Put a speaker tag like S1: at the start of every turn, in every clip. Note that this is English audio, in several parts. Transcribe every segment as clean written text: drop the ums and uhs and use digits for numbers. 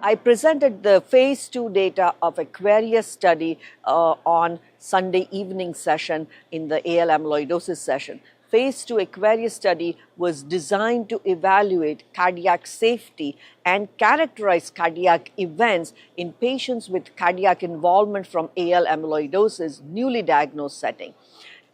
S1: I presented the phase 2 data of Aquarius study on Sunday evening session in the AL amyloidosis session. Phase 2 Aquarius study was designed to evaluate cardiac safety and characterize cardiac events in patients with cardiac involvement from AL amyloidosis newly diagnosed setting.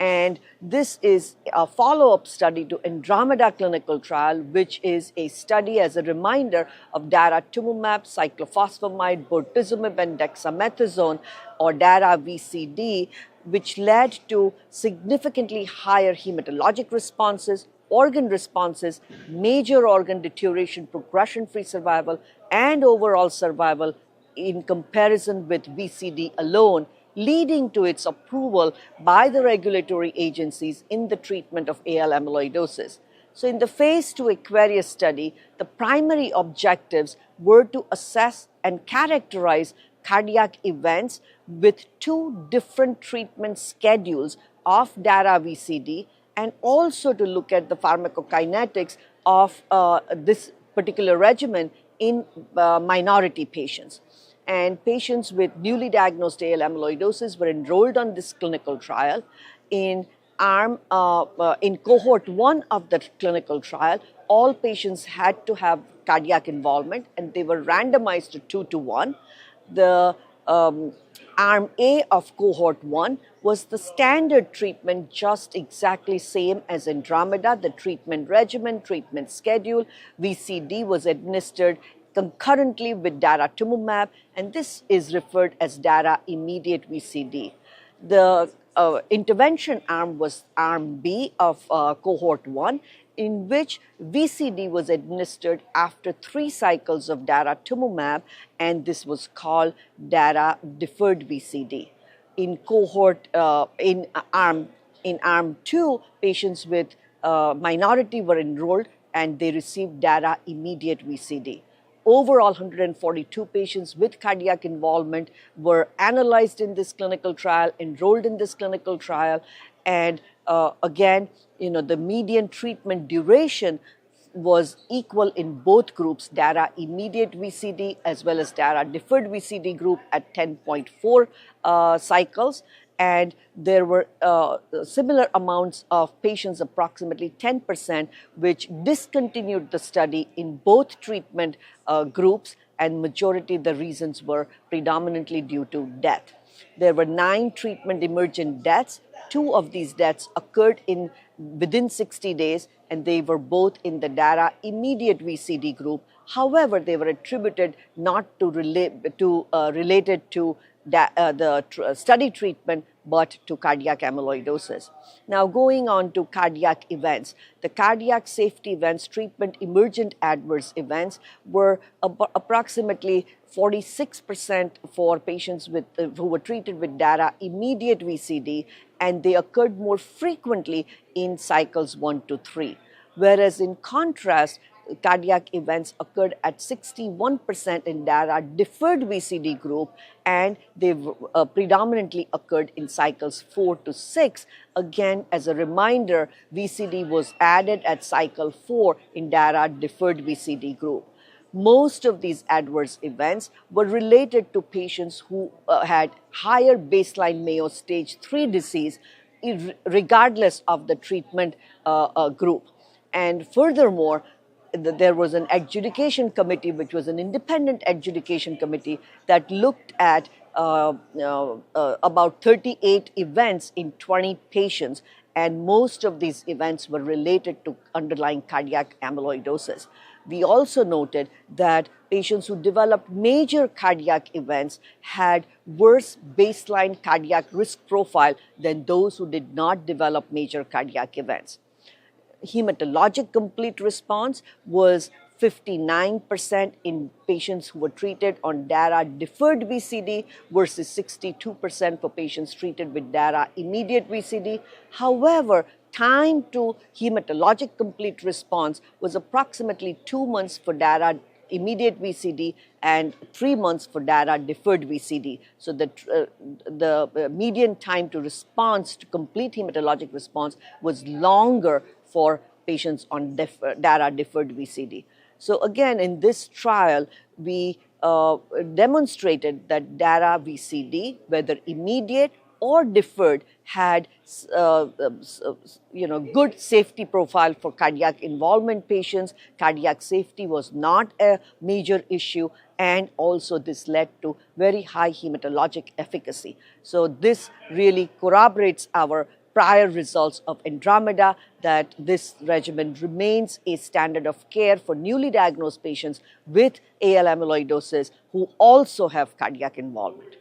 S1: And this is a follow-up study to Andromeda clinical trial, which is a study, as a reminder, of daratumumab, cyclophosphamide, bortezomib, and dexamethasone, or DARA-VCD, which led to significantly higher hematologic responses, organ responses, major organ deterioration, progression-free survival, and overall survival in comparison with VCD alone, leading to its approval by the regulatory agencies in the treatment of AL amyloidosis. So in the phase 2 Aquarius study, the primary objectives were to assess and characterize cardiac events with two different treatment schedules of DARA-VCD, and also to look at the pharmacokinetics of this particular regimen in minority patients. And patients with newly diagnosed AL amyloidosis were enrolled on this clinical trial. In cohort 1 of the clinical trial, all patients had to have cardiac involvement, and they were randomized to 2 to 1. The arm A of cohort 1 was the standard treatment, just exactly same as Andromeda. The treatment regimen, treatment schedule, VCD was administered concurrently with daratumumab, and this is referred as DARA immediate VCD. The intervention arm was arm B of cohort 1, in which VCD was administered after 3 cycles of daratumumab, and this was called DARA deferred VCD. In arm 2, patients with minority were enrolled, and they received DARA immediate VCD. Overall, 142 patients with cardiac involvement were analyzed in this clinical trial, enrolled in this clinical trial, and again, the median treatment duration was equal in both groups, DARA immediate VCD as well as DARA deferred VCD group at 10.4 cycles. And there were similar amounts of patients, approximately 10%, which discontinued the study in both treatment groups, and majority of the reasons were predominantly due to death. There were 9 treatment emergent deaths. 2 of these deaths occurred within 60 days, and they were both in the DARA immediate VCD group. However, they were attributed not to related to the study treatment, but to cardiac amyloidosis. Now, going on to cardiac events. The cardiac safety events, treatment emergent adverse events, were approximately 46% for patients who were treated with DARA immediate VCD, and they occurred more frequently in cycles 1 to 3. Whereas in contrast, cardiac events occurred at 61% in DARA deferred VCD group, and they predominantly occurred in cycles 4 to 6. Again, as a reminder, VCD was added at cycle 4 in DARA deferred VCD group. Most of these adverse events were related to patients who had higher baseline Mayo Stage 3 disease, regardless of the treatment group. And furthermore, there was an adjudication committee, which was an independent adjudication committee that looked at about 38 events in 20 patients, and most of these events were related to underlying cardiac amyloidosis. We also noted that patients who developed major cardiac events had worse baseline cardiac risk profile than those who did not develop major cardiac events. Hematologic complete response was 59% in patients who were treated on DARA deferred VCD versus 62% for patients treated with DARA immediate VCD. However, time to hematologic complete response was approximately 2 months for DARA immediate VCD and 3 months for DARA deferred VCD. So the median time to response, to complete hematologic response, was longer for patients on DARA deferred VCD. So again, in this trial, we demonstrated that DARA VCD, whether immediate or deferred, had good safety profile for cardiac involvement patients. Cardiac safety was not a major issue, and also this led to very high hematologic efficacy. So this really corroborates our prior results of Andromeda, that this regimen remains a standard of care for newly diagnosed patients with AL amyloidosis who also have cardiac involvement.